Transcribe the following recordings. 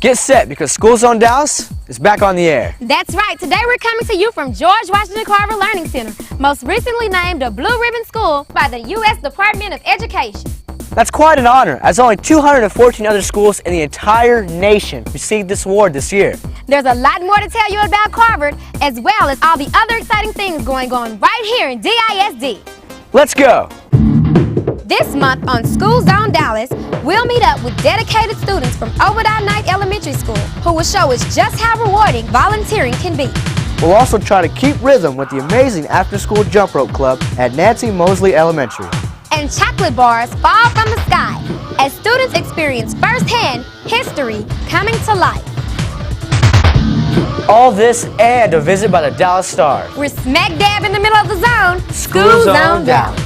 Get set because School Zone Dallas is back on the air. That's right. Today we're coming to you from George Washington Carver Learning Center, most recently named a Blue Ribbon School by the U.S. Department of Education. That's quite an honor, as only 214 other schools in the entire nation received this award this year. There's a lot more to tell you about Carver, as well as all the other exciting things going on right here in DISD. Let's go. This month on School Zone Dallas, we'll meet up with dedicated students from Obadiah Knight Elementary School who will show us just how rewarding volunteering can be. We'll also try to keep rhythm with the amazing after-school jump rope club at Nancy Mosley Elementary. And chocolate bars fall from the sky as students experience firsthand history coming to life. All this and a visit by the Dallas Stars. We're smack dab in the middle of the zone. School Zone Dallas.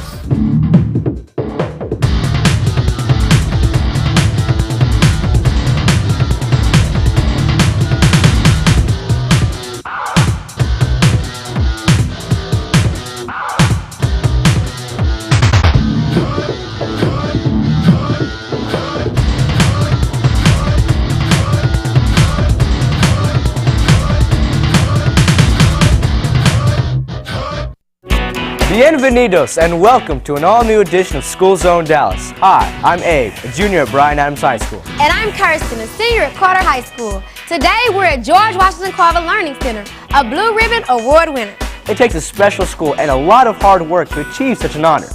Bienvenidos and welcome to an all-new edition of School Zone Dallas. Hi, I'm Abe, a junior at Bryan Adams High School. And I'm Kirsten, a senior at Carter High School. Today we're at George Washington Carver Learning Center, a Blue Ribbon Award winner. It takes a special school and a lot of hard work to achieve such an honor.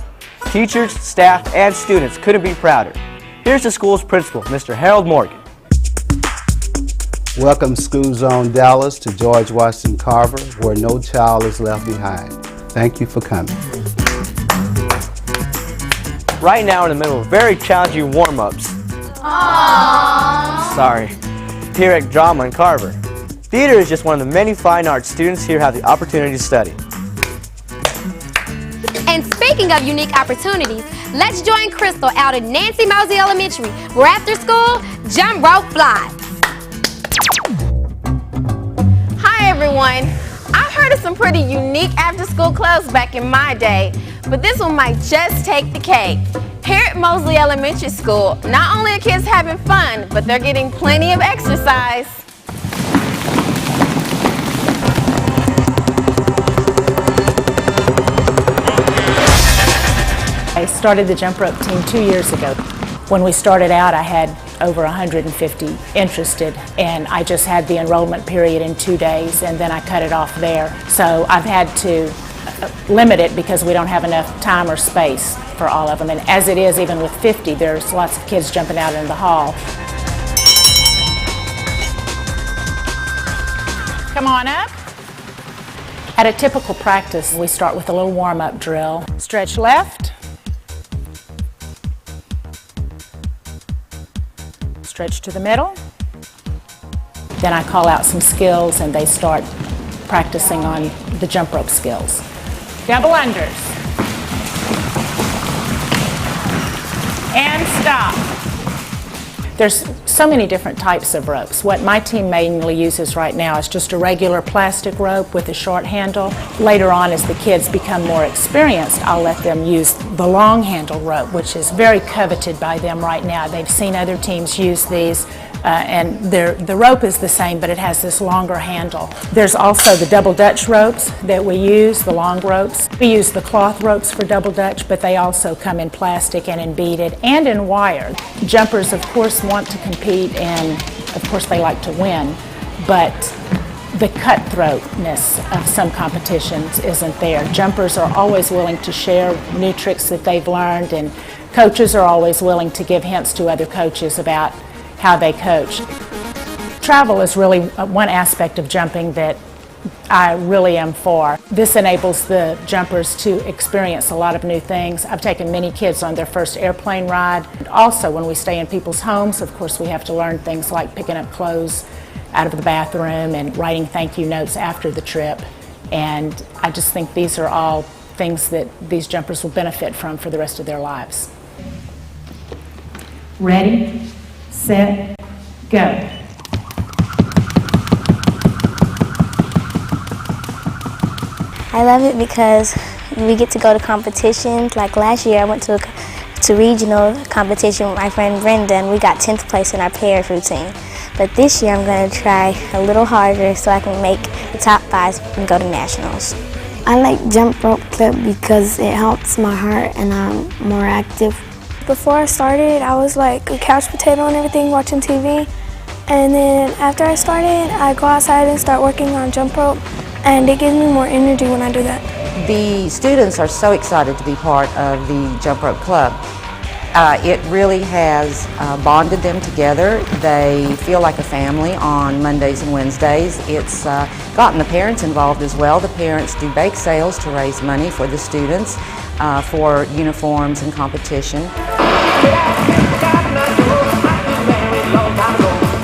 Teachers, staff, and students couldn't be prouder. Here's the school's principal, Mr. Harold Morgan. Welcome School Zone Dallas to George Washington Carver, where no child is left behind. Thank you for coming. Right now we're in the middle of very challenging warm-ups. Sorry. Here at Drama in Carver. Theater is just one of the many fine arts students here have the opportunity to study. And speaking of unique opportunities, let's join Crystal out at Nancy Mosley Elementary, where after school, jump rope flies. Hi everyone. I've heard of some pretty unique after-school clubs back in my day, but this one might just take the cake. Here at Mosley Elementary School, not only are kids having fun, but they're getting plenty of exercise. I started the jump rope team 2 years ago. When we started out, I had over 150 interested, and I just had the enrollment period in 2 days, and then I cut it off there. So I've had to limit it because we don't have enough time or space for all of them. And as it is, even with 50, there's lots of kids jumping out in the hall. Come on up. At a typical practice, we start with a little warm-up drill. Stretch left. Stretch to the middle. Then I call out some skills and they start practicing on the jump rope skills. Double unders. And stop. There's so many different types of ropes. What my team mainly uses right now is just a regular plastic rope with a short handle. Later on, as the kids become more experienced, I'll let them use the long handle rope, which is very coveted by them right now. They've seen other teams use these, and the rope is the same, but it has this longer handle. There's also the double Dutch ropes that we use, the long ropes. We use the cloth ropes for double Dutch, but they also come in plastic and in beaded and in wire. Jumpers, of course, want to compete, and of course they like to win, but the cutthroatness of some competitions isn't there. Jumpers are always willing to share new tricks that they've learned, and coaches are always willing to give hints to other coaches about how they coach. Travel is really one aspect of jumping that I really am for. This enables the jumpers to experience a lot of new things. I've taken many kids on their first airplane ride. Also, when we stay in people's homes, of course, we have to learn things like picking up clothes out of the bathroom and writing thank you notes after the trip. And I just think these are all things that these jumpers will benefit from for the rest of their lives. Ready, set, go. I love it because we get to go to competitions. Like last year I went to regional competition with my friend Brenda, and we got 10th place in our pairs routine. But this year I'm going to try a little harder so I can make the top 5 and go to nationals. I like jump rope club because it helps my heart and I'm more active. Before I started, I was like a couch potato and everything, watching TV. And then after I started, I go outside and start working on jump rope, and it gives me more energy when I do that. The students are so excited to be part of the Jump Rope Club. It really has bonded them together. They feel like a family on Mondays and Wednesdays. It's gotten the parents involved as well. The parents do bake sales to raise money for the students for uniforms and competition.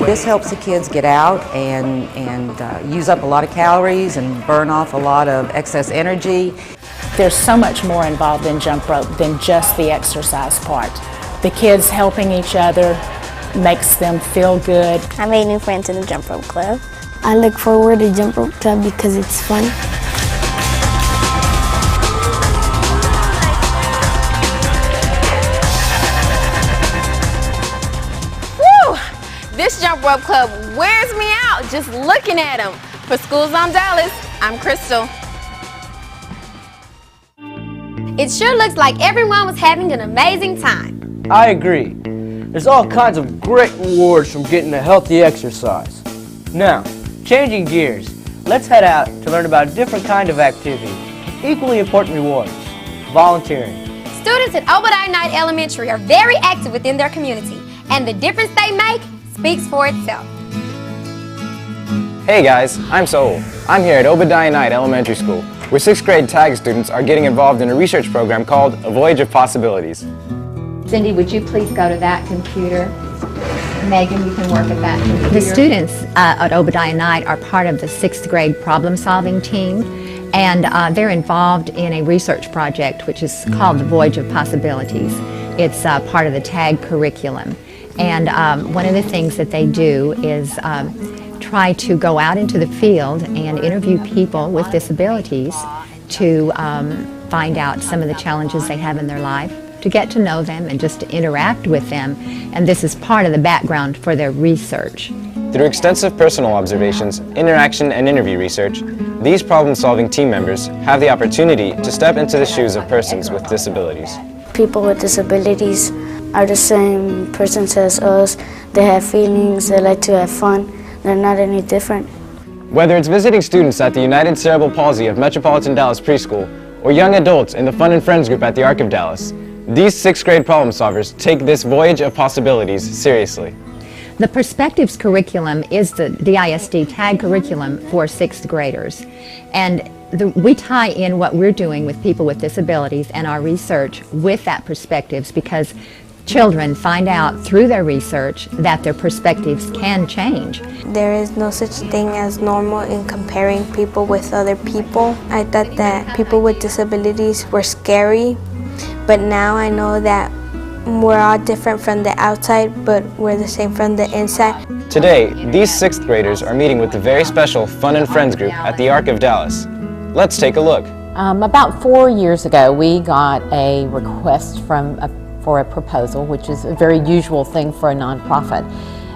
This helps the kids get out and use up a lot of calories and burn off a lot of excess energy. There's so much more involved in jump rope than just the exercise part. The kids helping each other makes them feel good. I made new friends in the jump rope club. I look forward to jump rope club because it's fun. This jump rope club wears me out just looking at them. For Schools on Dallas, I'm Crystal. It sure looks like everyone was having an amazing time. I agree. There's all kinds of great rewards from getting a healthy exercise. Now, changing gears, let's head out to learn about a different kind of activity with equally important rewards, volunteering. Students at Obadiah Elementary are very active within their community, and the difference they make speaks for itself. Hey guys, I'm Saul. I'm here at Obadiah Knight Elementary School, where 6th grade tag students are getting involved in a research program called A Voyage of Possibilities. Cindy, would you please go to that computer? Megan, you can work at that computer. The students at Obadiah Knight are part of the 6th grade problem-solving team, and they're involved in a research project which is called The Voyage of Possibilities. It's part of the tag curriculum. And one of the things that they do is try to go out into the field and interview people with disabilities to find out some of the challenges they have in their life, to get to know them and just to interact with them. And this is part of the background for their research. Through extensive personal observations, interaction, and interview research, these problem-solving team members have the opportunity to step into the shoes of persons with disabilities. People with disabilities are the same persons as us. They have feelings, they like to have fun. They're not any different. Whether it's visiting students at the United Cerebral Palsy of Metropolitan Dallas Preschool or young adults in the Fun and Friends group at the Arc of Dallas, these 6th grade problem solvers take this voyage of possibilities seriously. The Perspectives curriculum is the ISD tag curriculum for 6th graders. And we tie in what we're doing with people with disabilities and our research with that Perspectives, because children find out through their research that their perspectives can change. There is no such thing as normal in comparing people with other people. I thought that people with disabilities were scary, but now I know that we're all different from the outside, but we're the same from the inside. Today, these 6th graders are meeting with the very special Fun and Friends group at the Arc of Dallas. Let's take a look. About 4 years ago, we got a request for a proposal, which is a very usual thing for a nonprofit.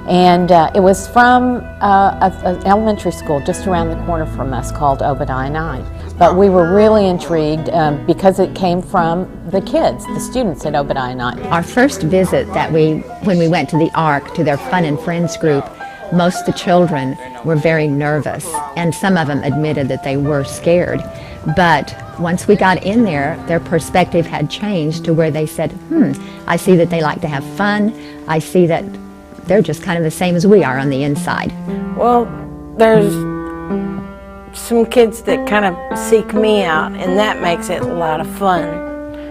And it was from an elementary school just around the corner from us called Obadiah Knight. But we were really intrigued because it came from the kids, the students at Obadiah Knight. Our first visit when we went to the Arc, to their Fun and Friends group, most of the children were very nervous, and some of them admitted that they were scared. But once we got in there, their perspective had changed to where they said, I see that they like to have fun. I see that they're just kind of the same as we are on the inside. Well, there's some kids that kind of seek me out, and that makes it a lot of fun.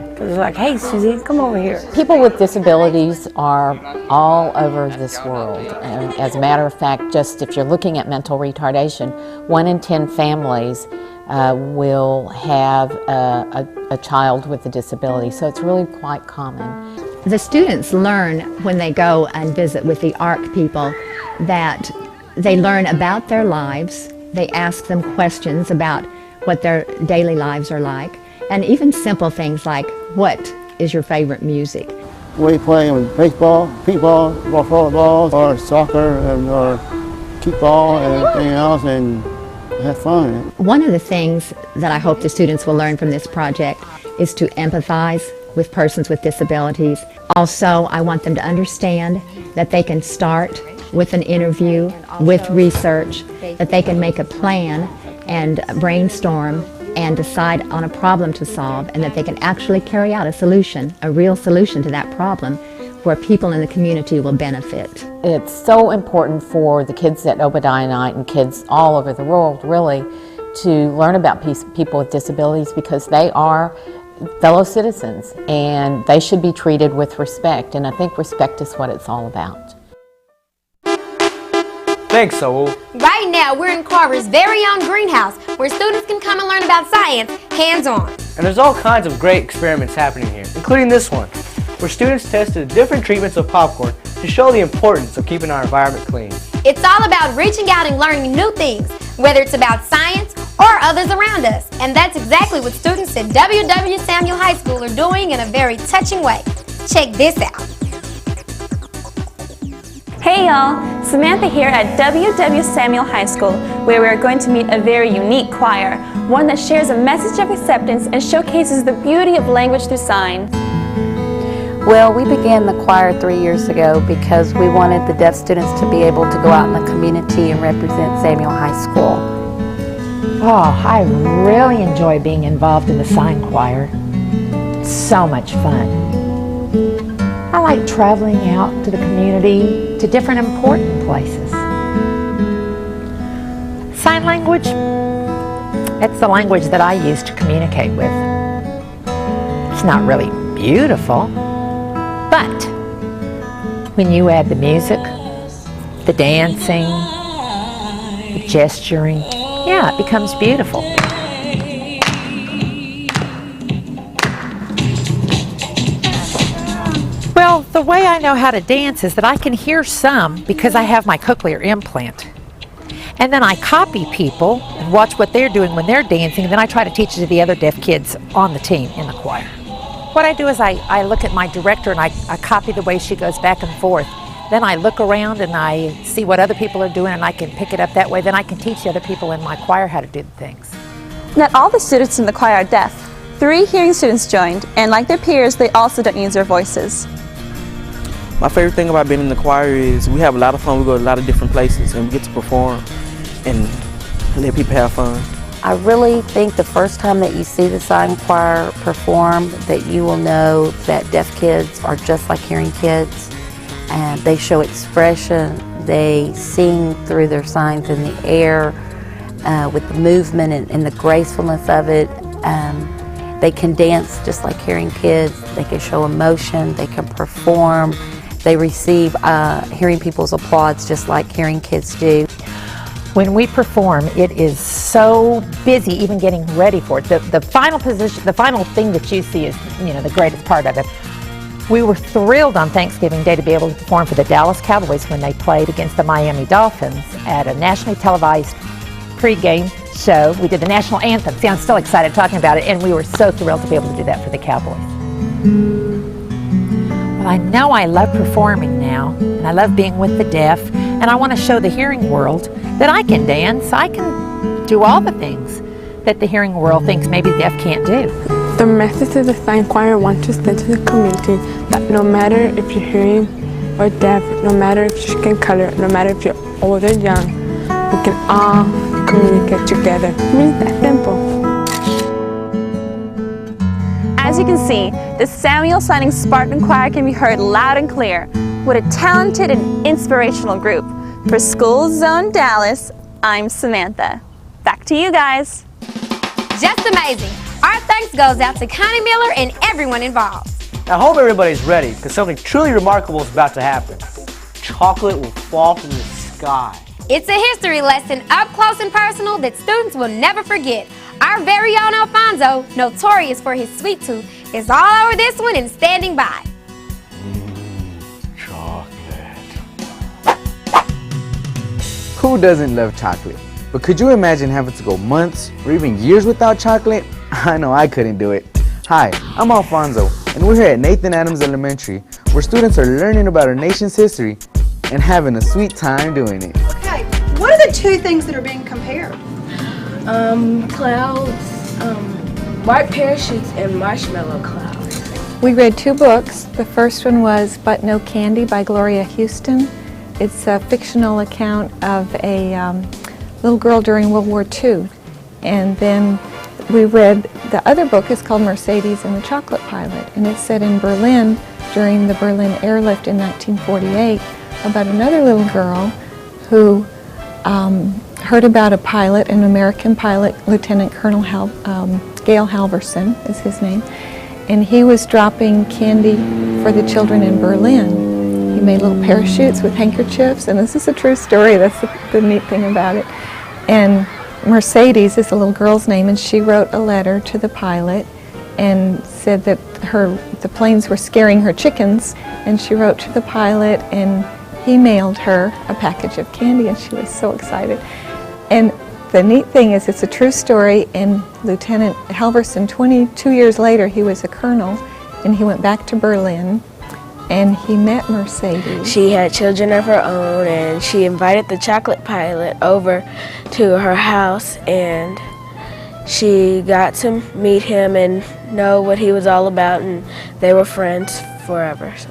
Because it's like, hey, Susie, come over here. People with disabilities are all over this world. And as a matter of fact, just if you're looking at mental retardation, 1 in 10 families will have a child with a disability. So it's really quite common. The students learn when they go and visit with the ARC people that they learn about their lives. They ask them questions about what their daily lives are like, and even simple things like, what is your favorite music? We play with baseball, paintball, volleyball, or soccer, or kickball, and everything else, and have fun. One of the things that I hope the students will learn from this project is to empathize with persons with disabilities. Also, I want them to understand that they can start with an interview, with research, that they can make a plan and brainstorm and decide on a problem to solve, and that they can actually carry out a solution, a real solution to that problem, where people in the community will benefit. It's so important for the kids at Obadiah Night and kids all over the world, really, to learn about people with disabilities, because they are fellow citizens and they should be treated with respect, and I think respect is what it's all about. Thanks, Saul. Right now, we're in Carver's very own greenhouse, where students can come and learn about science hands-on. And there's all kinds of great experiments happening here, including this one, where students tested different treatments of popcorn to show the importance of keeping our environment clean. It's all about reaching out and learning new things, whether it's about science or others around us. And that's exactly what students at W.W. Samuel High School are doing in a very touching way. Check this out. Hey y'all, Samantha here at W.W. Samuel High School, where we are going to meet a very unique choir, one that shares a message of acceptance and showcases the beauty of language through sign. Well, we began the choir 3 years ago because we wanted the deaf students to be able to go out in the community and represent Samuel High School. Oh, I really enjoy being involved in the sign choir. It's so much fun. I like traveling out to the community, to different important places. Sign language, it's the language that I use to communicate with. It's not really beautiful, but when you add the music, the dancing, the gesturing, yeah, it becomes beautiful. Well, the way I know how to dance is that I can hear some because I have my cochlear implant. And then I copy people and watch what they're doing when they're dancing, and then I try to teach it to the other deaf kids on the team in the choir. What I do is I look at my director and I copy the way she goes back and forth. Then I look around and I see what other people are doing, and I can pick it up that way. Then I can teach the other people in my choir how to do the things. Not all the students in the choir are deaf. 3 hearing students joined, and like their peers, they also don't use their voices. My favorite thing about being in the choir is we have a lot of fun. We go to a lot of different places and we get to perform and let people have fun. I really think the first time that you see the sign choir perform, that you will know that deaf kids are just like hearing kids, and they show expression. They sing through their signs in the air with the movement and the gracefulness of it. They can dance just like hearing kids. They can show emotion. They can perform. They receive hearing people's applause just like hearing kids do. When we perform, it is so busy even getting ready for it. The final position, the final thing that you see is, the greatest part of it. We were thrilled on Thanksgiving Day to be able to perform for the Dallas Cowboys when they played against the Miami Dolphins at a nationally televised pregame show. We did the national anthem. See, I'm still excited talking about it, and we were so thrilled to be able to do that for the Cowboys. Well, I know I love performing now, and I love being with the deaf, and I want to show the hearing world that I can dance, I can do all the things that the hearing world thinks maybe the deaf can't do. The message of the sign choir wants to send to the community that no matter if you're hearing or deaf, no matter if you're skin color, no matter if you're old or young, we can all communicate together. It's really that simple. As you can see, the Samuel Signing Spartan Choir can be heard loud and clear. What a talented and inspirational group. For School Zone Dallas, I'm Samantha. Back to you guys. Just amazing. Our thanks goes out to Connie Miller and everyone involved. I hope everybody's ready, because something truly remarkable is about to happen. Chocolate will fall from the sky. It's a history lesson up close and personal that students will never forget. Our very own Alfonzo, notorious for his sweet tooth, is all over this one and standing by. Who doesn't love chocolate? But could you imagine having to go months or even years without chocolate? I know I couldn't do it. Hi, I'm Alfonzo, and we're here at Nathan Adams Elementary, where students are learning about our nation's history and having a sweet time doing it. Okay, what are the two things that are being compared? Clouds, white parachutes, and marshmallow clouds. We read two books. The first one was But No Candy by Gloria Houston. It's a fictional account of a little girl during World War II. And then we read, the other book is called Mercedes and the Chocolate Pilot, and it's set in Berlin during the Berlin airlift in 1948 about another little girl who heard about a pilot, an American pilot, Lieutenant Colonel Gail Halverson is his name, and he was dropping candy for the children in Berlin. He made little parachutes with handkerchiefs, and this is a true story. That's the neat thing about it. And Mercedes is the little girl's name, and she wrote a letter to the pilot and said that the planes were scaring her chickens, and she wrote to the pilot, and he mailed her a package of candy, and she was so excited. And the neat thing is, it's a true story, and Lieutenant Halverson, 22 years later, he was a colonel, and he went back to Berlin, and he met Mercedes. She had children of her own, and she invited the chocolate pilot over to her house, and she got to meet him and know what he was all about, and they were friends forever. So.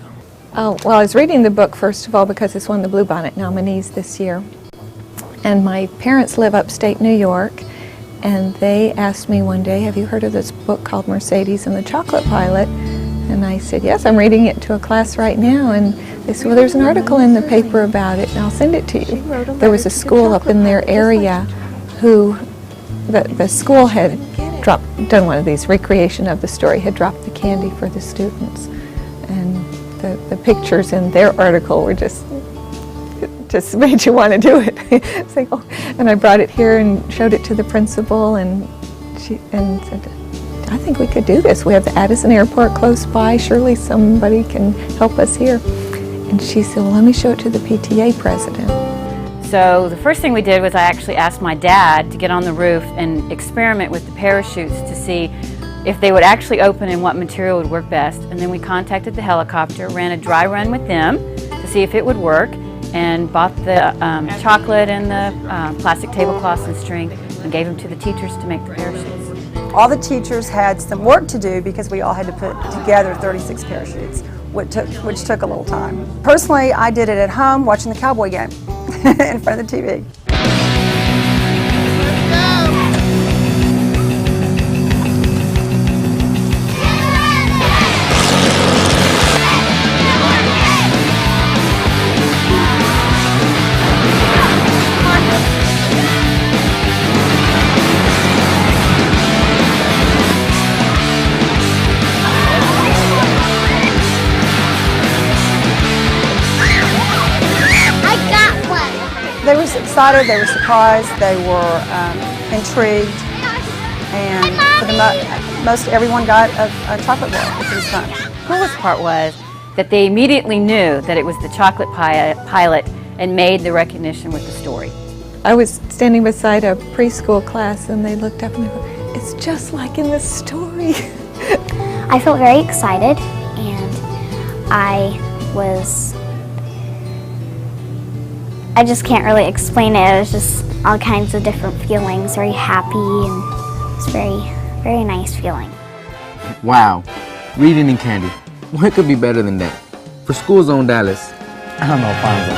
Oh, well, I was reading the book, first of all, because it's one of the Bluebonnet nominees this year. And my parents live upstate New York, and they asked me one day, have you heard of this book called Mercedes and the Chocolate Pilot? And I said, yes, I'm reading it to a class right now. And they said, well, there's an article in the paper about it, and I'll send it to you. There was a school up in their area who, the school had done one of these recreation of the story, had dropped the candy for the students. And the pictures in their article were just made you want to do it. It's like, oh. And I brought it here and showed it to the principal, and she said, I think we could do this. We have the Addison Airport close by. Surely somebody can help us here. And she said, well, let me show it to the PTA president. So the first thing we did was I actually asked my dad to get on the roof and experiment with the parachutes to see if they would actually open and what material would work best. And then we contacted the helicopter, ran a dry run with them to see if it would work, and bought the chocolate and the plastic tablecloths and string and gave them to the teachers to make the parachutes. All the teachers had some work to do because we all had to put together 36 parachutes, which took a little time. Personally, I did it at home watching the Cowboy game in front of the TV. They were excited, they were surprised, they were intrigued, and for the most everyone got a chocolate bar, which was fun. The coolest part was that they immediately knew that it was the chocolate pilot and made the recognition with the story. I was standing beside a preschool class, and they looked up and they go, it's just like in the story. I felt very excited, and I just can't really explain it. It was just all kinds of different feelings, very happy, and it's very, very nice feeling. Wow, reading and candy. What could be better than that? For School Zone Dallas, I'm Alfonzo.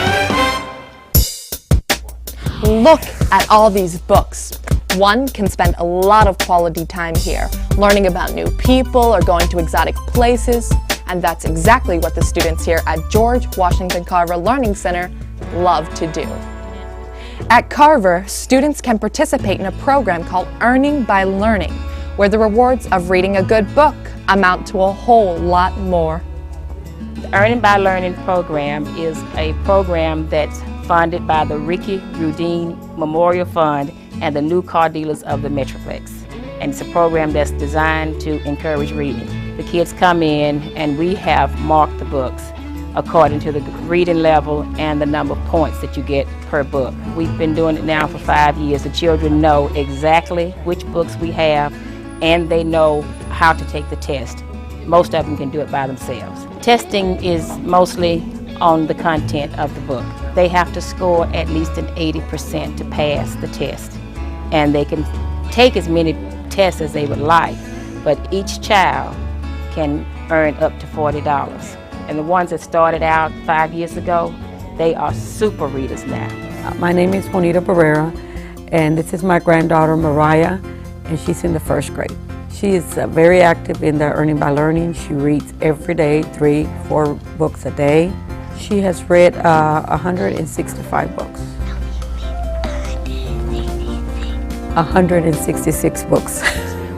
Look at all these books. One can spend a lot of quality time here, learning about new people or going to exotic places, and that's exactly what the students here at George Washington Carver Learning Center love to do. At Carver, students can participate in a program called Earning by Learning, where the rewards of reading a good book amount to a whole lot more. The Earning by Learning program is a program that's funded by the Ricky Rudine Memorial Fund and the New Car Dealers of the Metroplex. And it's a program that's designed to encourage reading. The kids come in and we have marked the books according to the reading level and the number of points that you get per book. We've been doing it now for 5 years. The children know exactly which books we have, and they know how to take the test. most of them can do it by themselves. Testing is mostly on the content of the book. They have to score at least an 80% to pass the test. And they can take as many tests as they would like, but each child can earn up to $40. And the ones that started out 5 years ago, they are super readers now. My name is Juanita Barrera, and this is my granddaughter Mariah, and she's in the 1st grade. She is very active in the Earning by Learning. She reads every day, 3-4 books a day. She has read 165 books. 166 books.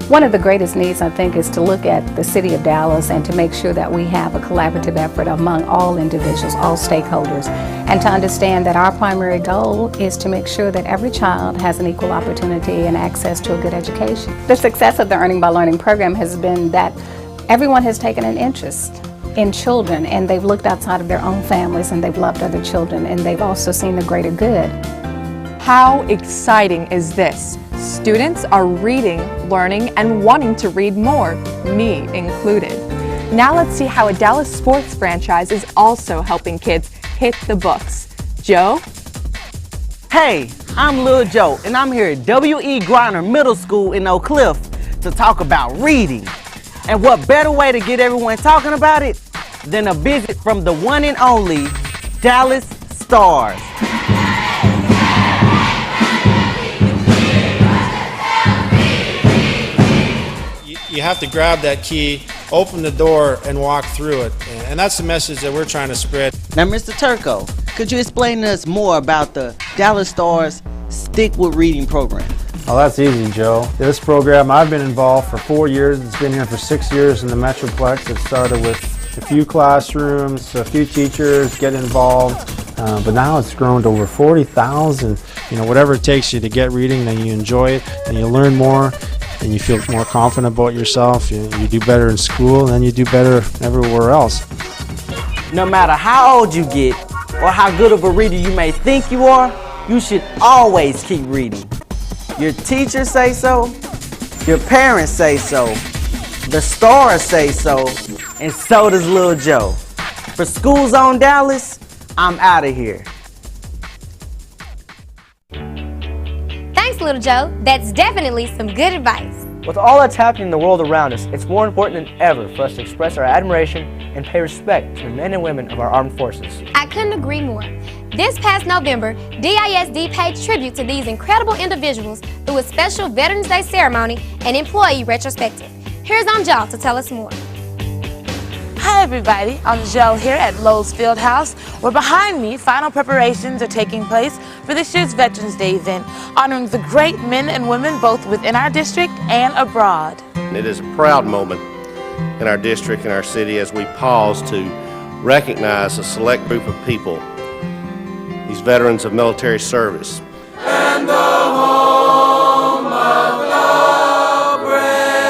One of the greatest needs, I think, is to look at the city of Dallas and to make sure that we have a collaborative effort among all individuals, all stakeholders, and to understand that our primary goal is to make sure that every child has an equal opportunity and access to a good education. The success of the Earning by Learning program has been that everyone has taken an interest in children, and they've looked outside of their own families and they've loved other children, and they've also seen the greater good. How exciting is this? Students are reading, learning, and wanting to read more, me included. Now let's see how a Dallas sports franchise is also helping kids hit the books. Joe? Hey, I'm Lil Joe, and I'm here at W.E. Griner Middle School in Oak Cliff to talk about reading. And what better way to get everyone talking about it than a visit from the one and only Dallas Stars. You have to grab that key, open the door, and walk through it. And that's the message that we're trying to spread. Now, Mr. Turco, could you explain to us more about the Dallas Stars Stick with Reading program? Oh, that's easy, Joe. This program, I've been involved for 4 years. It's been here for 6 years in the Metroplex. It started with a few classrooms, a few teachers get involved, but now it's grown to over 40,000. You know, whatever it takes you to get reading, then you enjoy it, and you learn more, and you feel more confident about yourself. You do better in school, and then you do better everywhere else. No matter how old you get, or how good of a reader you may think you are, you should always keep reading. Your teachers say so, your parents say so, the stars say so, and so does Lil Joe. For School Zone Dallas, I'm out of here. Thanks, Little Joe. That's definitely some good advice. With all that's happening in the world around us, it's more important than ever for us to express our admiration and pay respect to the men and women of our armed forces. I couldn't agree more. This past November, DISD paid tribute to these incredible individuals through a special Veterans Day ceremony and employee retrospective. Here's Angele to tell us more. Hi everybody, Angele here at Lowe's Fieldhouse, where behind me final preparations are taking place for this year's Veterans Day event, honoring the great men and women both within our district and abroad. It is a proud moment in our district and our city as we pause to recognize a select group of people, these veterans of military service. And the home of the brave.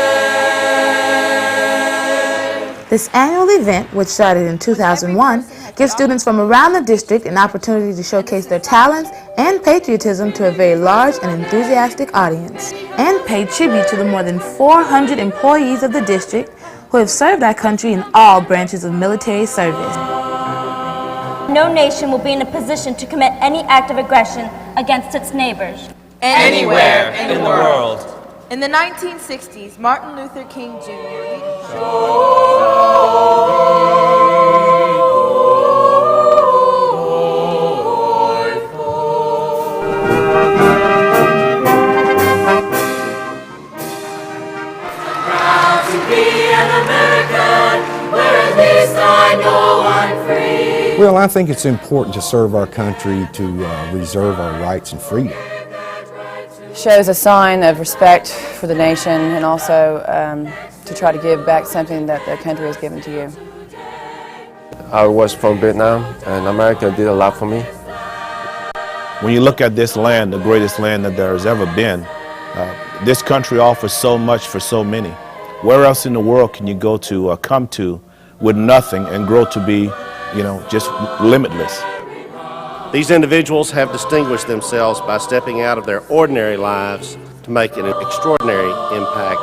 This annual event, which started in 2001, gives students from around the district an opportunity to showcase their talents and patriotism to a very large and enthusiastic audience, and pay tribute to the more than 400 employees of the district who have served our country in all branches of military service. No nation will be in a position to commit any act of aggression against its neighbors. Anywhere in the world. In the 1960s, Martin Luther King Jr. Well, I think it's important to serve our country, to reserve our rights and freedom. Shows a sign of respect for the nation and also to try to give back something that the country has given to you. I was from Vietnam, and America did a lot for me. When you look at this land, the greatest land that there has ever been, this country offers so much for so many. Where else in the world can you go to or come to with nothing and grow to be, just limitless? These individuals have distinguished themselves by stepping out of their ordinary lives to make an extraordinary impact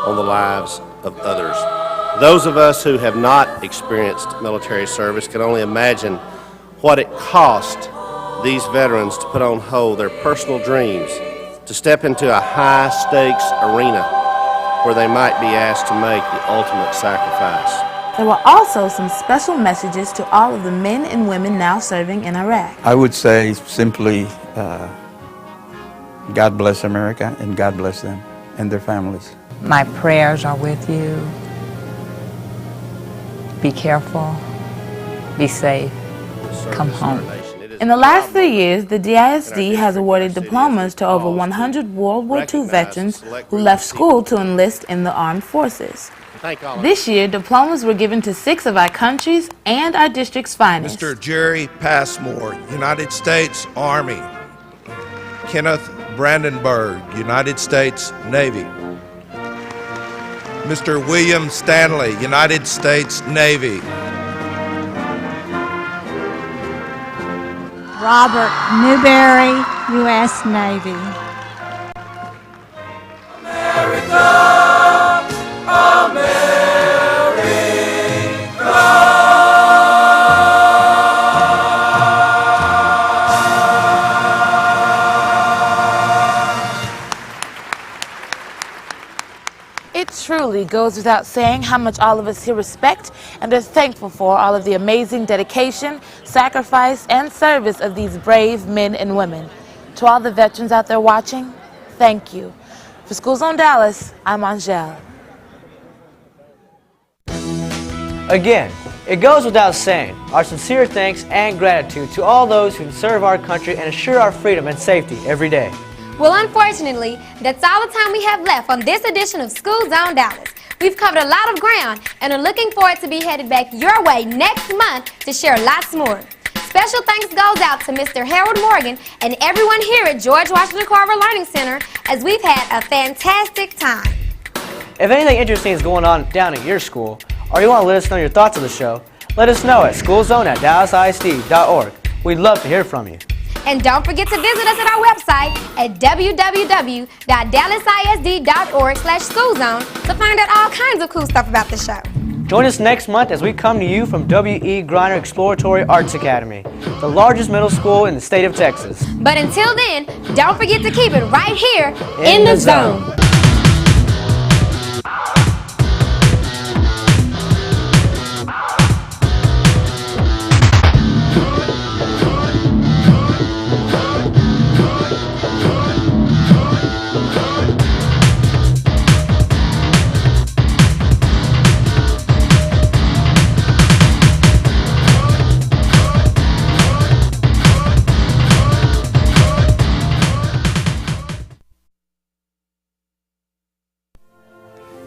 on the lives of others. Those of us who have not experienced military service can only imagine what it cost these veterans to put on hold their personal dreams, to step into a high-stakes arena where they might be asked to make the ultimate sacrifice. There were also some special messages to all of the men and women now serving in Iraq. I would say simply, God bless America and God bless them and their families. My prayers are with you. Be careful, be safe, come home. In the last 3 years, the DISD has awarded diplomas to over 100 World War II veterans who left school to enlist in the armed forces. This year, diplomas were given to 6 of our country's and our district's finest. Mr. Jerry Passmore, United States Army. Kenneth Brandenburg, United States Navy. Mr. William Stanley, United States Navy. Robert Newberry, U.S. Navy. It truly goes without saying how much all of us here respect and are thankful for all of the amazing dedication, sacrifice, and service of these brave men and women. To all the veterans out there watching, thank you. For School Zone Dallas, I'm Angele. Again, it goes without saying our sincere thanks and gratitude to all those who serve our country and assure our freedom and safety every day. Well, unfortunately, that's all the time we have left on this edition of School Zone Dallas. We've covered a lot of ground and are looking forward to be headed back your way next month to share lots more. Special thanks goes out to Mr. Harold Morgan and everyone here at George Washington Carver Learning Center, as we've had a fantastic time. If anything interesting is going on down at your school, or you want to let us know your thoughts of the show, let us know at schoolzone@dallasisd.org. We'd love to hear from you. And don't forget to visit us at our website at www.dallasisd.org/schoolzone to find out all kinds of cool stuff about the show. Join us next month as we come to you from W.E. Griner Exploratory Arts Academy, the largest middle school in the state of Texas. But until then, don't forget to keep it right here in the zone.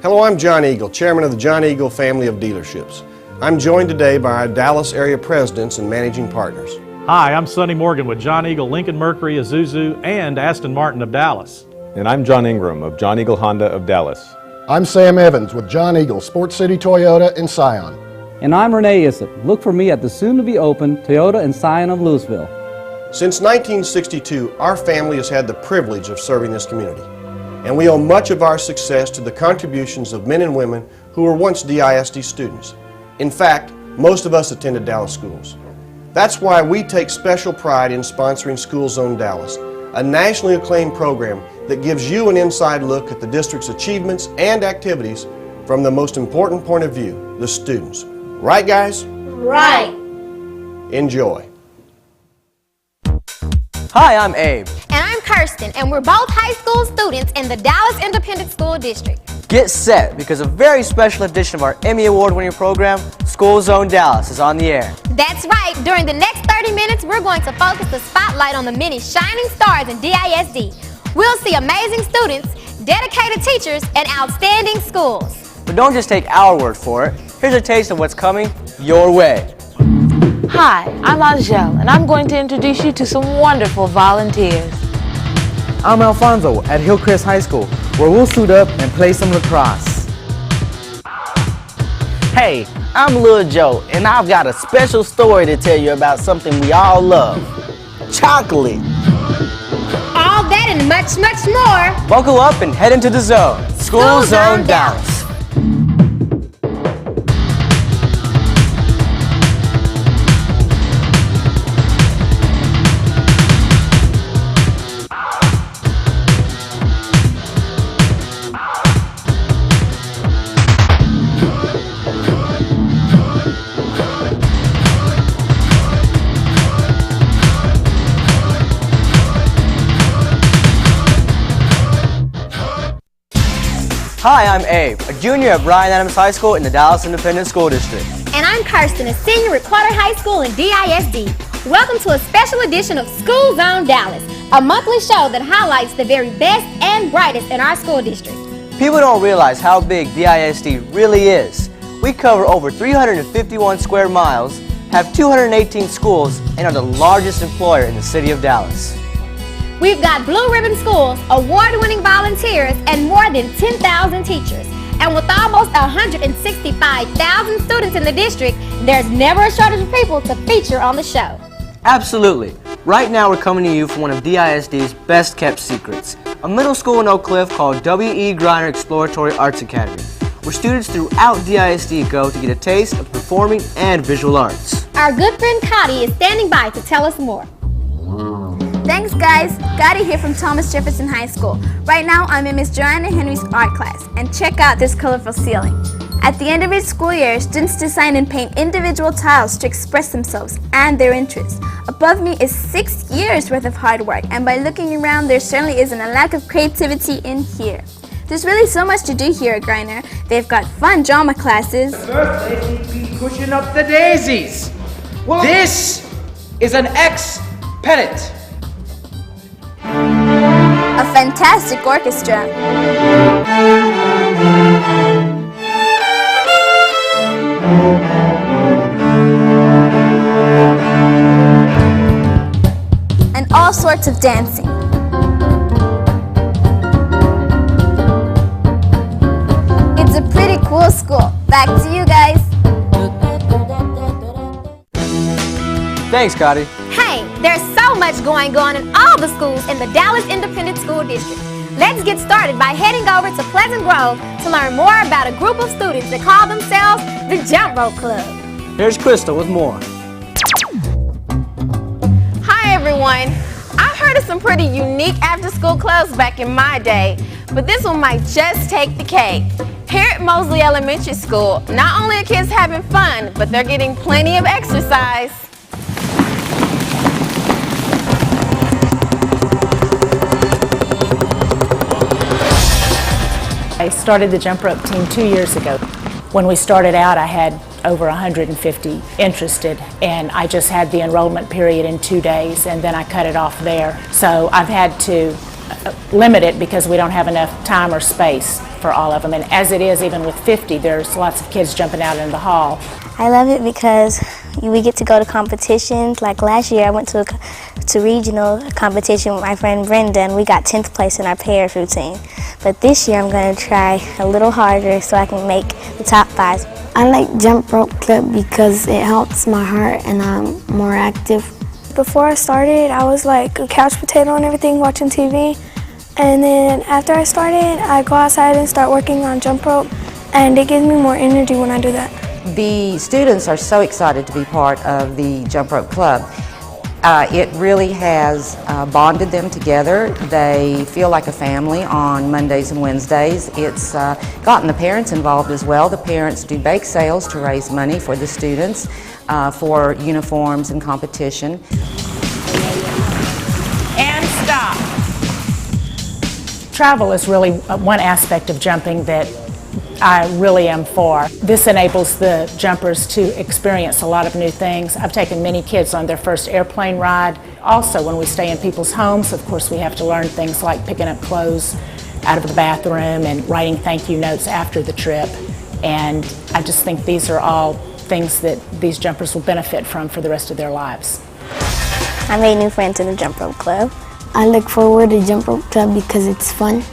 Hello, I'm John Eagle, chairman of the John Eagle family of dealerships. I'm joined today by our Dallas area presidents and managing partners. Hi, I'm Sonny Morgan with John Eagle Lincoln Mercury, Isuzu, and Aston Martin of Dallas. And I'm John Ingram of John Eagle Honda of Dallas. I'm Sam Evans with John Eagle Sports City Toyota in Scion. And I'm Renee Issett. Look for me at the soon-to-be-open Toyota and Scion of Louisville. Since 1962, our family has had the privilege of serving this community. And we owe much of our success to the contributions of men and women who were once DISD students. In fact, most of us attended Dallas schools. That's why we take special pride in sponsoring School Zone Dallas, a nationally acclaimed program that gives you an inside look at the district's achievements and activities from the most important point of view, the students. Right, guys? Right. Enjoy. Hi, I'm Abe. And I'm Kirsten, and we're both high school students in the Dallas Independent School District. Get set, because a very special edition of our Emmy Award-winning program, School Zone Dallas, is on the air. That's right. During the next 30 minutes, we're going to focus the spotlight on the many shining stars in DISD. We'll see amazing students, dedicated teachers, and outstanding schools. But don't just take our word for it. Here's a taste of what's coming your way. Hi, I'm Angele, and I'm going to introduce you to some wonderful volunteers. I'm Alfonzo at Hillcrest High School, where we'll suit up and play some lacrosse. Hey, I'm Lil Joe, and I've got a special story to tell you about something we all love. Chocolate. All that and much, much more. Buckle up and head into the zone. School Zone Dallas. Hi, I'm Abe, a junior at Bryan Adams High School in the Dallas Independent School District. And I'm Kirsten, a senior at Carter High School in DISD. Welcome to a special edition of School Zone Dallas, a monthly show that highlights the very best and brightest in our school district. People don't realize how big DISD really is. We cover over 351 square miles, have 218 schools, and are the largest employer in the city of Dallas. We've got blue ribbon schools, award-winning volunteers, and more than 10,000 teachers. And with almost 165,000 students in the district, there's never a shortage of people to feature on the show. Absolutely. Right now we're coming to you from one of DISD's best kept secrets, a middle school in Oak Cliff called W.E. Griner Exploratory Arts Academy, where students throughout DISD go to get a taste of performing and visual arts. Our good friend Cari is standing by to tell us more. Thanks guys, Cari here from Thomas Jefferson High School. Right now I'm in Miss Joanna Henry's art class, and check out this colorful ceiling. At the end of each school year, students design and paint individual tiles to express themselves and their interests. Above me is 6 years worth of hard work, and by looking around there certainly isn't a lack of creativity in here. There's really so much to do here at Griner. They've got fun drama classes. Birthday be pushing up the daisies. This is an X-Pennant. A fantastic orchestra. And all sorts of dancing. It's a pretty cool school. Back to you guys. Thanks, Cari. Hey, there's so much going on in all the schools in the Dallas Independent School District. Let's get started by heading over to Pleasant Grove to learn more about a group of students that call themselves the Jump Rope Club. Here's Crystal with more. Hi everyone. I've heard of some pretty unique after-school clubs back in my day, but this one might just take the cake. Here at Mosley Elementary School, not only are kids having fun, but they're getting plenty of exercise. I started the jump rope team 2 years ago. When we started out, I had over 150 interested, and I just had the enrollment period in 2 days, and then I cut it off there. So I've had to limit it because we don't have enough time or space for all of them. And as it is, even with 50, there's lots of kids jumping out in the hall. I love it because we get to go to competitions. Like last year, I went to regional competition with my friend Brenda, and we got 10th place in our pairs routine. But this year, I'm going to try a little harder so I can make the top 5. I like Jump Rope Club because it helps my heart and I'm more active. Before I started, I was like a couch potato and everything, watching TV. And then after I started, I go outside and start working on jump rope, and it gives me more energy when I do that. The students are so excited to be part of the Jump Rope Club. It really has bonded them together. They feel like a family on Mondays and Wednesdays. It's gotten the parents involved as well. The parents do bake sales to raise money for the students for uniforms and competition. And stop. Travel is really one aspect of jumping that I really am for. This enables the jumpers to experience a lot of new things. I've taken many kids on their first airplane ride. Also, when we stay in people's homes, of course, we have to learn things like picking up clothes out of the bathroom and writing thank you notes after the trip. And I just think these are all things that these jumpers will benefit from for the rest of their lives. I made new friends in the Jump Rope Club. I look forward to Jump Rope Club because it's fun.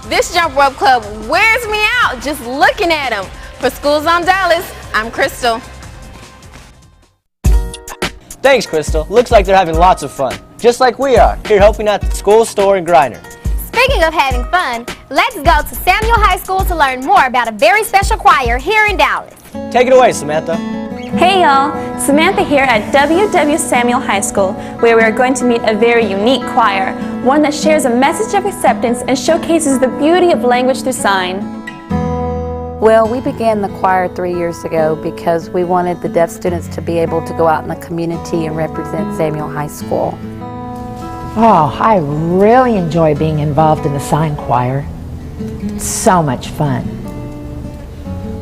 This Jump Rope Club wears me out just looking at them. For School Zone Dallas, I'm Crystal. Thanks, Crystal. Looks like they're having lots of fun, just like we are, here helping out the school store in Griner. Speaking of having fun, let's go to Samuel High School to learn more about a very special choir here in Dallas. Take it away, Samantha. Hey y'all, Samantha here at W.W. Samuel High School, where we are going to meet a very unique choir, one that shares a message of acceptance and showcases the beauty of language through sign. Well, we began the choir 3 years ago because we wanted the deaf students to be able to go out in the community and represent Samuel High School. Oh, I really enjoy being involved in the sign choir. It's so much fun.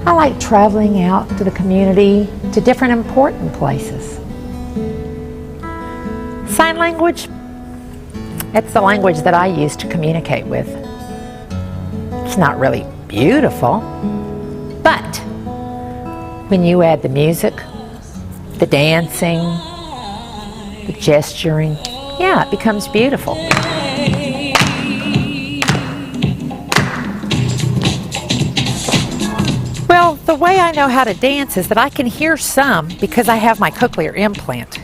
I like traveling out to the community, to different important places. Sign language, it's the language that I use to communicate with. It's not really beautiful, but when you add the music, the dancing, the gesturing, yeah, it becomes beautiful. Well, the way I know how to dance is that I can hear some because I have my cochlear implant.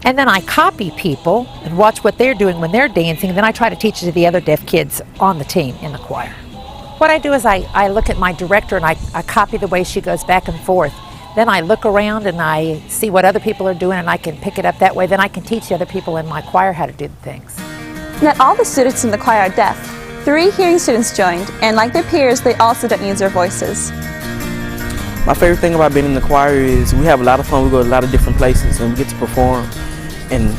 And then I copy people and watch what they're doing when they're dancing, and then I try to teach it to the other deaf kids on the team in the choir. What I do is I look at my director and I copy the way she goes back and forth. Then I look around and I see what other people are doing and I can pick it up that way. Then I can teach the other people in my choir how to do the things. Not all the students in the choir are deaf. 3 hearing students joined, and like their peers, they also don't use their voices. My favorite thing about being in the choir is we have a lot of fun. We go to a lot of different places and we get to perform and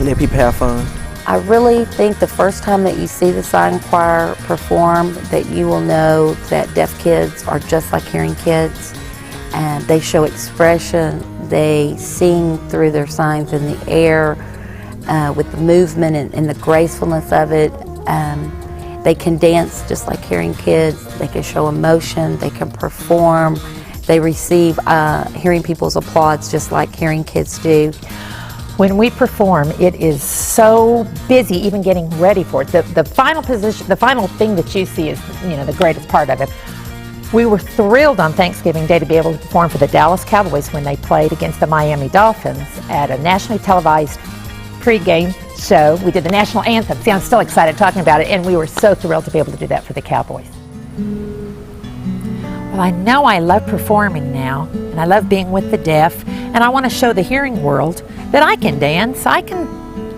let people have fun. I really think the first time that you see the sign choir perform that you will know that deaf kids are just like hearing kids, and they show expression, they sing through their signs in the air with the movement and the gracefulness of it. They can dance just like hearing kids, they can show emotion, they can perform, they receive hearing people's applause just like hearing kids do. When we perform, it is so busy even getting ready for it. The final position, the final thing that you see is, the greatest part of it. We were thrilled on Thanksgiving Day to be able to perform for the Dallas Cowboys when they played against the Miami Dolphins at a nationally televised pregame show. We did the national anthem. See, I'm still excited talking about it, and we were so thrilled to be able to do that for the Cowboys. Well, I know I love performing now, and I love being with the deaf, and I want to show the hearing world that I can dance, I can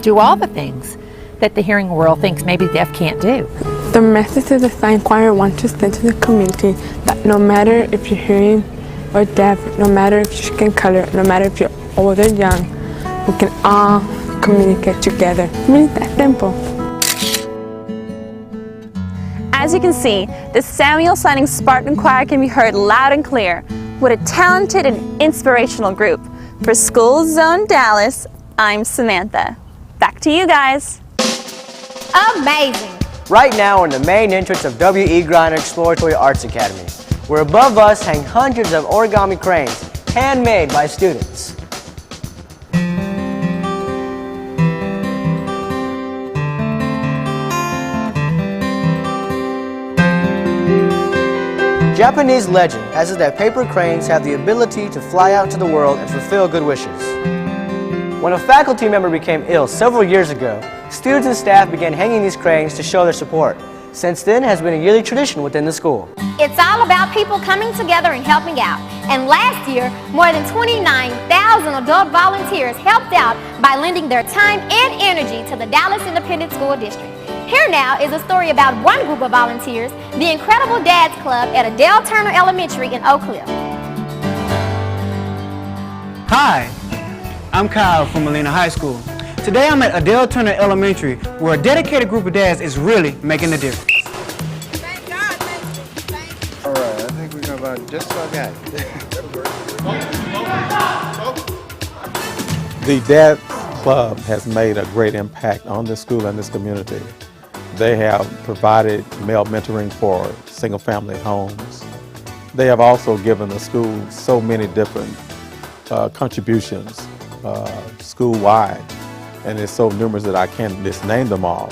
do all the things that the hearing world thinks maybe deaf can't do. The message of the sign choir wants to send to the community that no matter if you're hearing or deaf, no matter if you're skin color, no matter if you're old or young, we can all communicate together. Really that simple. As you can see, the Samuel Signing Spartan Choir can be heard loud and clear. What a talented and inspirational group. For School Zone Dallas, I'm Samantha. Back to you guys. Amazing. Right now we're in the main entrance of W.E. Griner Exploratory Arts Academy, where above us hang hundreds of origami cranes, handmade by students. Japanese legend has it that paper cranes have the ability to fly out into the world and fulfill good wishes. When a faculty member became ill several years ago, students and staff began hanging these cranes to show their support. Since then, it has been a yearly tradition within the school. It's all about people coming together and helping out. And last year, more than 29,000 adult volunteers helped out by lending their time and energy to the Dallas Independent School District. Here now is a story about one group of volunteers, the Incredible Dads Club at Adele Turner Elementary in Oak Cliff. Hi, I'm Kyle from Molina High School. Today I'm at Adele Turner Elementary, where a dedicated group of dads is really making a difference. All right, I think we're going to just about got it. The Dad Club has made a great impact on this school and this community. They have provided male mentoring for single-family homes. They have also given the school so many different contributions school-wide, and it's so numerous that I can't just name them all.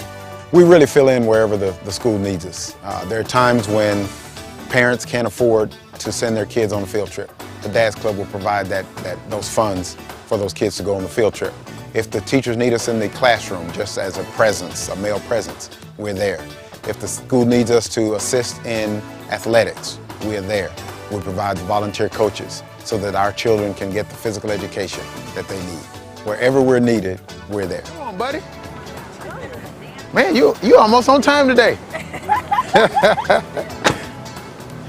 We really fill in wherever the school needs us. There are times when parents can't afford to send their kids on a field trip. The Dads Club will provide those funds for those kids to go on the field trip. If the teachers need us in the classroom just as a presence, a male presence, we're there. If the school needs us to assist in athletics, we're there. We provide the volunteer coaches so that our children can get the physical education that they need. Wherever we're needed, we're there. Come on, buddy. Man, you almost on time today.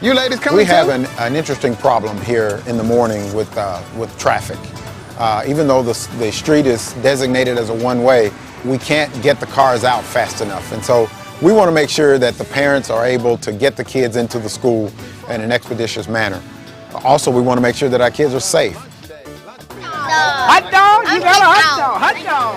You ladies coming We have an interesting problem here in the morning with traffic. Even though the street is designated as a one-way, we can't get the cars out fast enough. And so we want to make sure that the parents are able to get the kids into the school in an expeditious manner. Also, we want to make sure that our kids are safe. Hot dog? You got a hot dog.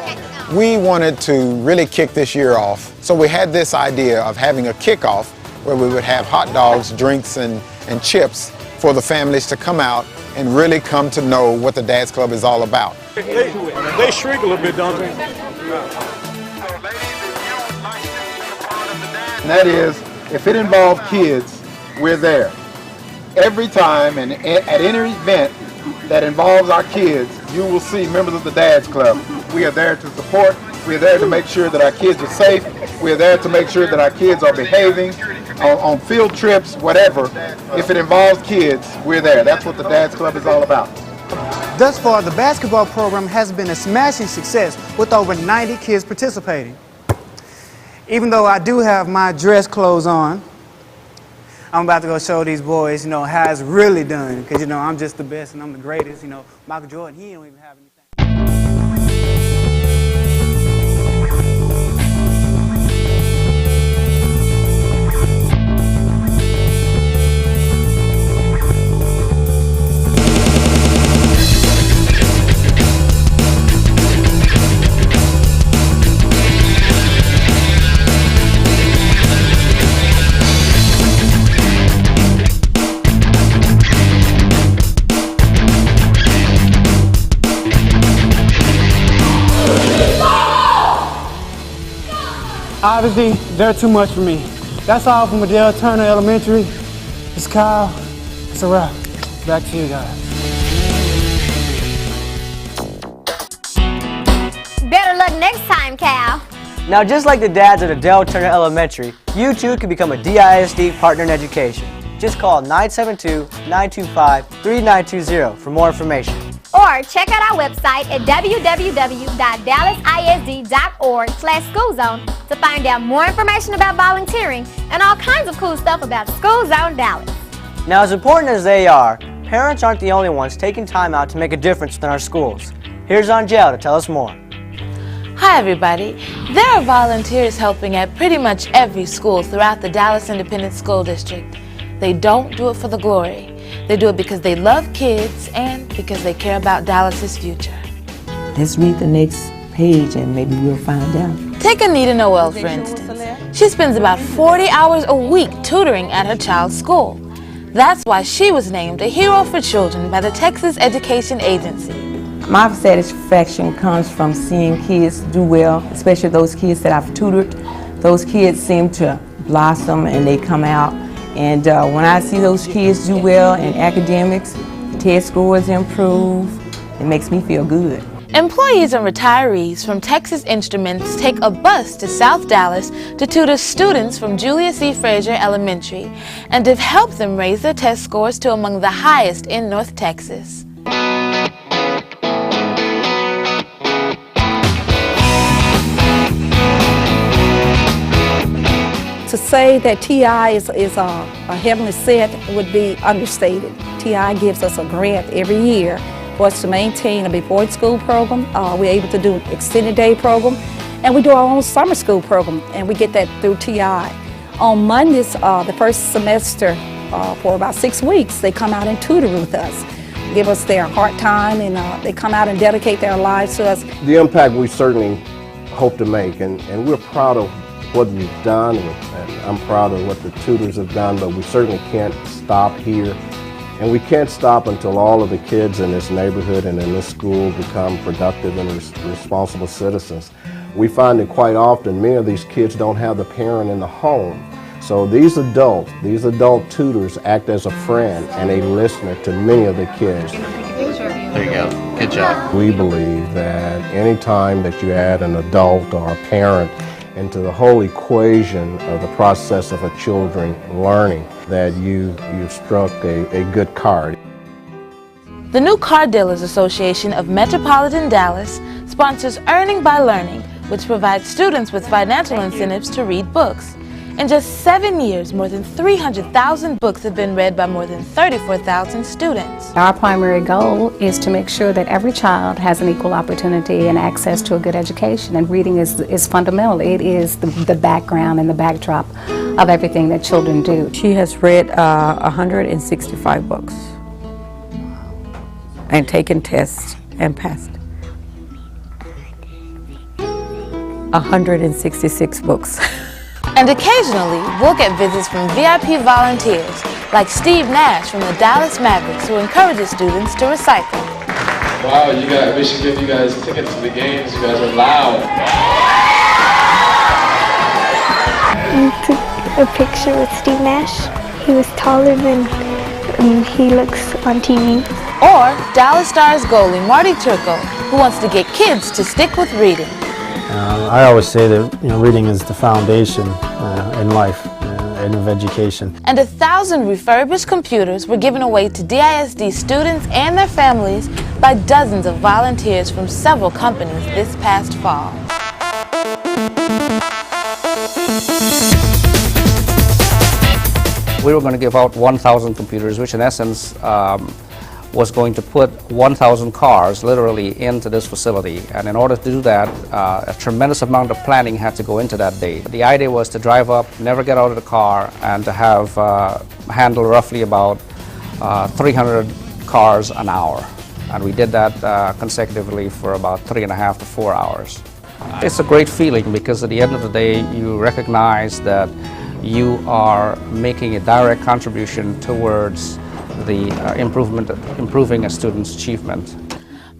We wanted to really kick this year off, so we had this idea of having a kickoff where we would have hot dogs, drinks, and chips for the families to come out and really come to know what the Dad's Club is all about. They shrink a little bit, don't they? And that is, if it involves kids, we're there. Every time and at any event that involves our kids, you will see members of the Dad's Club. We are there to support. We are there to make sure that our kids are safe. We are there to make sure that our kids are behaving on field trips, whatever. If it involves kids, we're there. That's what the Dad's Club is all about. Thus far, the basketball program has been a smashing success with over 90 kids participating. Even though I do have my dress clothes on, I'm about to go show these boys, how it's really done. Because, I'm just the best and I'm the greatest. Michael Jordan, he don't even have anything. Obviously, they're too much for me. That's all from Adele Turner Elementary. It's Kyle. It's a wrap. Back to you guys. Better luck next time, Cal. Now, just like the dads at Adele Turner Elementary, you too can become a DISD partner in education. Just call 972-925-3920 for more information. Or check out our website at www.dallasisd.org/schoolzone to find out more information about volunteering and all kinds of cool stuff about School Zone Dallas. Now, as important as they are, parents aren't the only ones taking time out to make a difference in our schools. Here's Angele to tell us more. Hi everybody. There are volunteers helping at pretty much every school throughout the Dallas Independent School District. They don't do it for the glory. They do it because they love kids and because they care about Dallas's future. Let's read the next page and maybe we'll find out. Take Anita Noel, for instance. She spends about 40 hours a week tutoring at her child's school. That's why she was named a hero for children by the Texas Education Agency. My satisfaction comes from seeing kids do well, especially those kids that I've tutored. Those kids seem to blossom and they come out. And when I see those kids do well in academics, test scores improve, it makes me feel good. Employees and retirees from Texas Instruments take a bus to South Dallas to tutor students from Julius E. Frazier Elementary and to help them raise their test scores to among the highest in North Texas. To say that TI is a heavenly set would be understated. TI gives us a grant every year for us to maintain a before school program. We're able to do an extended day program, and we do our own summer school program, and we get that through TI. On Mondays, the first semester, for about 6 weeks, they come out and tutor with us, give us their heart time, and they come out and dedicate their lives to us. The impact we certainly hope to make, and we're proud of what we've done, and I'm proud of what the tutors have done, but we certainly can't stop here. And we can't stop until all of the kids in this neighborhood and in this school become productive and responsible citizens. We find that quite often many of these kids don't have the parent in the home. So these adult tutors act as a friend and a listener to many of the kids. There you go. Good job. We believe that any time that you add an adult or a parent into the whole equation of the process of a children learning, that you've struck a good card. The new Car Dealers Association of Metropolitan Dallas sponsors Earning by Learning, which provides students with financial incentives to read books. In just 7 years, more than 300,000 books have been read by more than 34,000 students. Our primary goal is to make sure that every child has an equal opportunity and access to a good education, and reading is fundamental. It is the background and the backdrop of everything that children do. She has read 165 books and taken tests and passed. 166 books. And occasionally, we'll get visits from VIP volunteers, like Steve Nash from the Dallas Mavericks, who encourages students to recycle. Wow, we should give you guys tickets to the games. You guys are loud. I took a picture with Steve Nash. He was taller than he looks on TV. Or Dallas Stars goalie Marty Turco, who wants to get kids to stick with reading. I always say that reading is the foundation in life and of education. And 1,000 refurbished computers were given away to DISD students and their families by dozens of volunteers from several companies this past fall. We were going to give out 1,000 computers, which in essence was going to put 1,000 cars literally into this facility. And in order to do that, a tremendous amount of planning had to go into that day. The idea was to drive up, never get out of the car, and to have handle roughly about 300 cars an hour. And we did that consecutively for about 3.5 to 4 hours. It's a great feeling because at the end of the day, you recognize that you are making a direct contribution towards the improving a student's achievement.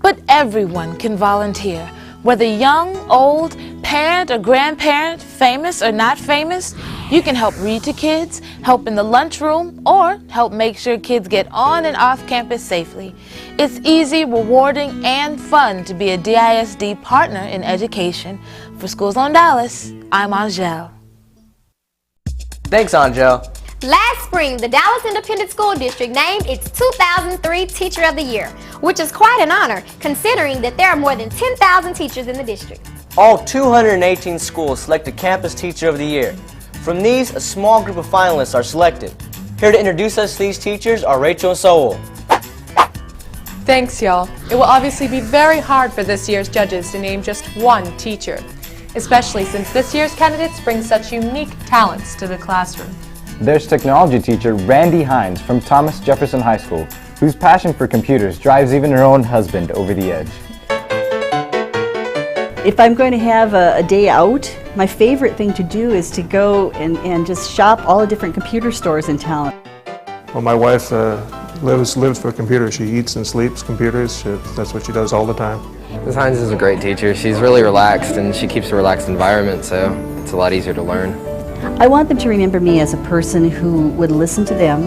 But everyone can volunteer, whether young, old, parent or grandparent, famous or not famous. You can help read to kids, help in the lunchroom, or help make sure kids get on and off campus safely. It's easy, rewarding, and fun to be a DISD partner in education. For Schools on Dallas, I'm Angele. Thanks, Angele. Last spring, the Dallas Independent School District named its 2003 Teacher of the Year, which is quite an honor considering that there are more than 10,000 teachers in the district. All 218 schools selected Campus Teacher of the Year. From these, a small group of finalists are selected. Here to introduce us to these teachers are Rachel and Saul. Thanks, y'all. It will obviously be very hard for this year's judges to name just one teacher, especially since this year's candidates bring such unique talents to the classroom. There's technology teacher Randy Hines from Thomas Jefferson High School, whose passion for computers drives even her own husband over the edge. If I'm going to have a day out, my favorite thing to do is to go and just shop all the different computer stores in town. Well, my wife lives for computers. She eats and sleeps computers. That's what she does all the time. Ms. Hines is a great teacher. She's really relaxed and she keeps a relaxed environment, so it's a lot easier to learn. I want them to remember me as a person who would listen to them,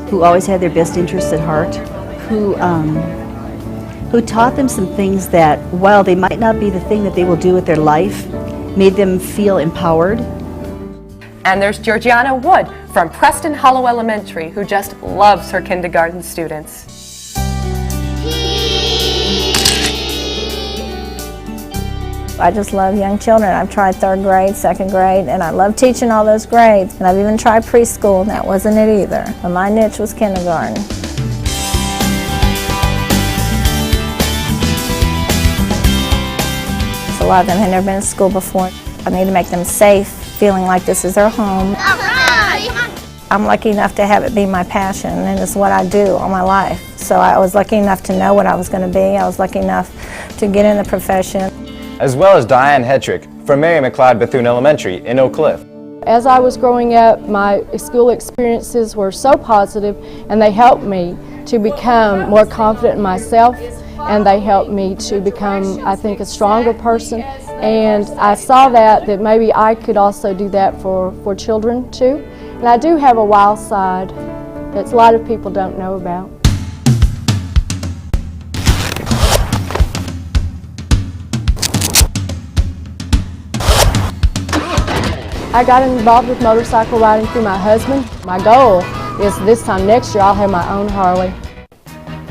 who always had their best interests at heart, who taught them some things that, while they might not be the thing that they will do with their life, made them feel empowered. And there's Georgiana Wood from Preston Hollow Elementary, who just loves her kindergarten students. I just love young children. I've tried 3rd grade, 2nd grade, and I love teaching all those grades. And I've even tried preschool, and that wasn't it either. But my niche was kindergarten. So a lot of them had never been to school before. I need to make them safe, feeling like this is their home. I'm lucky enough to have it be my passion, and it's what I do all my life. So I was lucky enough to know what I was going to be. I was lucky enough to get in the profession. As well as Diane Hetrick from Mary McLeod Bethune Elementary in Oak Cliff. As I was growing up, my school experiences were so positive, and they helped me to become more confident in myself, and they helped me to become, I think, a stronger person. And I saw that maybe I could also do that for children too. And I do have a wild side that a lot of people don't know about. I got involved with motorcycle riding through my husband. My goal is this time next year I'll have my own Harley.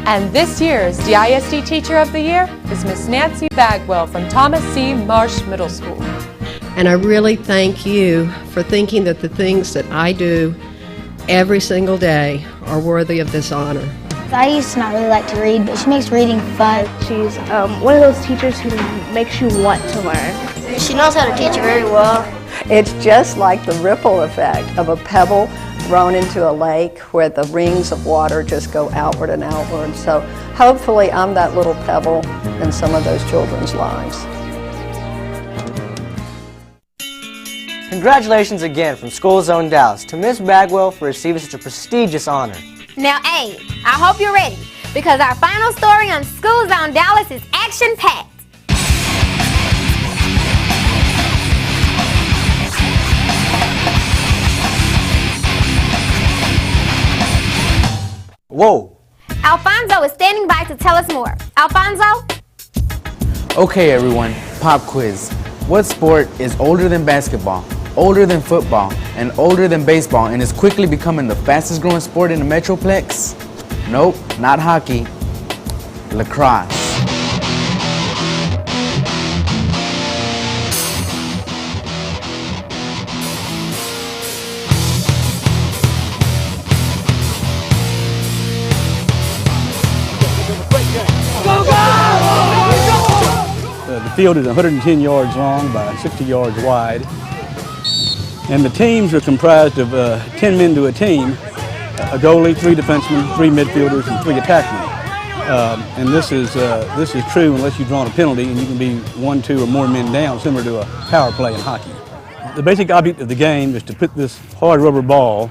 And this year's DISD Teacher of the Year is Miss Nancy Bagwell from Thomas C. Marsh Middle School. And I really thank you for thinking that the things that I do every single day are worthy of this honor. I used to not really like to read, but she makes reading fun. She's one of those teachers who makes you want to learn. She knows how to teach very well. It's just like the ripple effect of a pebble thrown into a lake where the rings of water just go outward and outward. So hopefully I'm that little pebble in some of those children's lives. Congratulations again from School Zone Dallas to Miss Bagwell for receiving such a prestigious honor. Now, A, I hope you're ready, because our final story on School Zone Dallas is action-packed. Whoa. Alfonzo is standing by to tell us more. Alfonzo? Okay, everyone, pop quiz. What sport is older than basketball, older than football, and older than baseball, and is quickly becoming the fastest growing sport in the Metroplex? Nope, not hockey. Lacrosse. The field is 110 yards long by 60 yards wide. And the teams are comprised of 10 men to a team, a goalie, 3 defensemen, 3 midfielders, and 3 attackmen. And this is true unless you've drawn a penalty, and you can be 1, 2, or more men down, similar to a power play in hockey. The basic object of the game is to put this hard rubber ball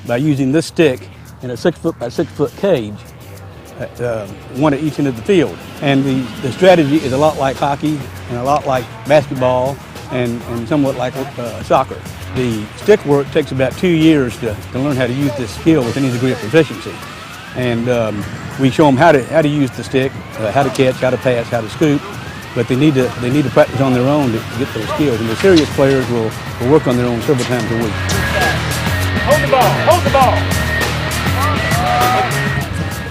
by using this stick in a 6 foot by 6 foot cage, one at each end of the field. And the strategy is a lot like hockey and a lot like basketball and somewhat like soccer. The stick work takes about 2 years to learn how to use this skill with any degree of proficiency. And we show them how to use the stick, how to catch, how to pass, how to scoop, but they need to practice on their own to get those skills. And the serious players will work on their own several times a week. Hold the ball, hold the ball.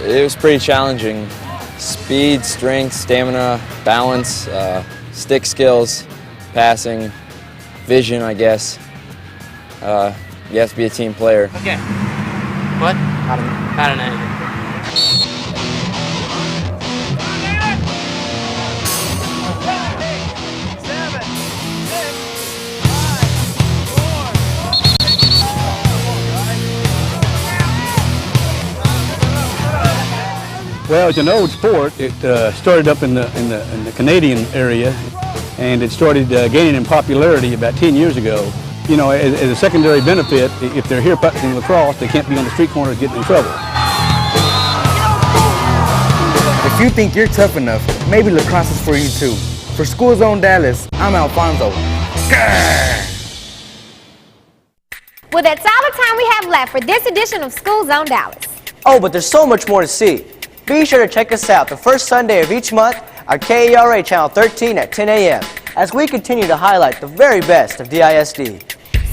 It was pretty challenging. Speed, strength, stamina, balance, stick skills, passing, vision, I guess. You have to be a team player. Okay. What? I don't know. Well, it's an old sport. It started up in the Canadian area, and it started gaining in popularity about 10 years ago. You know, as a secondary benefit, if they're here practicing lacrosse, they can't be on the street corners getting in trouble. If you think you're tough enough, maybe lacrosse is for you too. For School Zone Dallas, I'm Alfonzo. Well, that's all the time we have left for this edition of School Zone Dallas. Oh, but there's so much more to see. Be sure to check us out the first Sunday of each month on KERA Channel 13 at 10 a.m. as we continue to highlight the very best of DISD.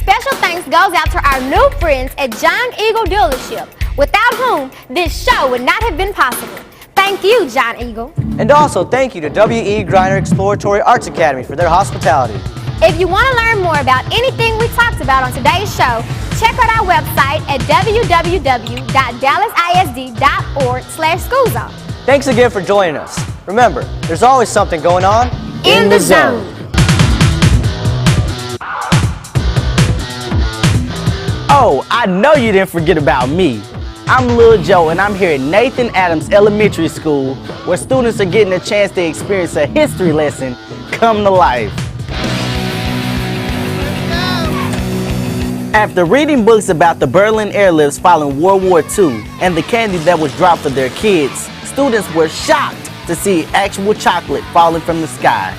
Special thanks goes out to our new friends at John Eagle Dealership, without whom this show would not have been possible. Thank you, John Eagle. And also thank you to W.E. Griner Exploratory Arts Academy for their hospitality. If you want to learn more about anything we talked about on today's show, check out our website at www.dallasisd.org/schoolzone. Thanks again for joining us. Remember, there's always something going on in the zone. Oh, I know you didn't forget about me. I'm Lil Joe, and I'm here at Nathan Adams Elementary School, where students are getting a chance to experience a history lesson come to life. After reading books about the Berlin airlifts following World War II and the candy that was dropped for their kids, students were shocked to see actual chocolate falling from the sky.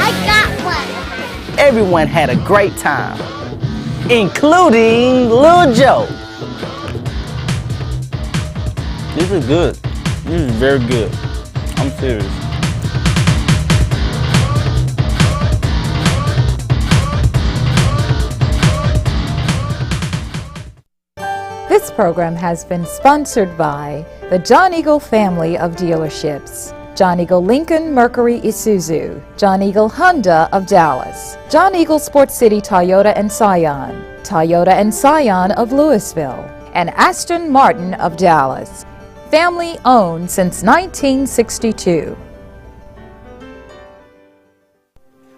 I got one. Everyone had a great time, including Lil Joe. This is good. This is very good. I'm serious. This program has been sponsored by the John Eagle family of dealerships. John Eagle Lincoln Mercury Isuzu, John Eagle Honda of Dallas, John Eagle Sports City Toyota and Scion, Toyota and Scion of Louisville, and Aston Martin of Dallas. Family owned since 1962.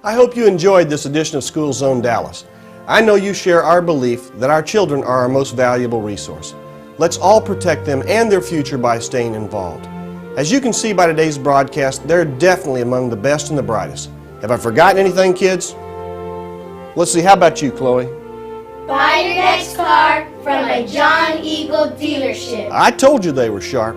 I hope you enjoyed this edition of School Zone Dallas. I know you share our belief that our children are our most valuable resource. Let's all protect them and their future by staying involved. As you can see by today's broadcast, they're definitely among the best and the brightest. Have I forgotten anything, kids? Let's see, how about you, Chloe? Buy your next car from a John Eagle dealership. I told you they were sharp.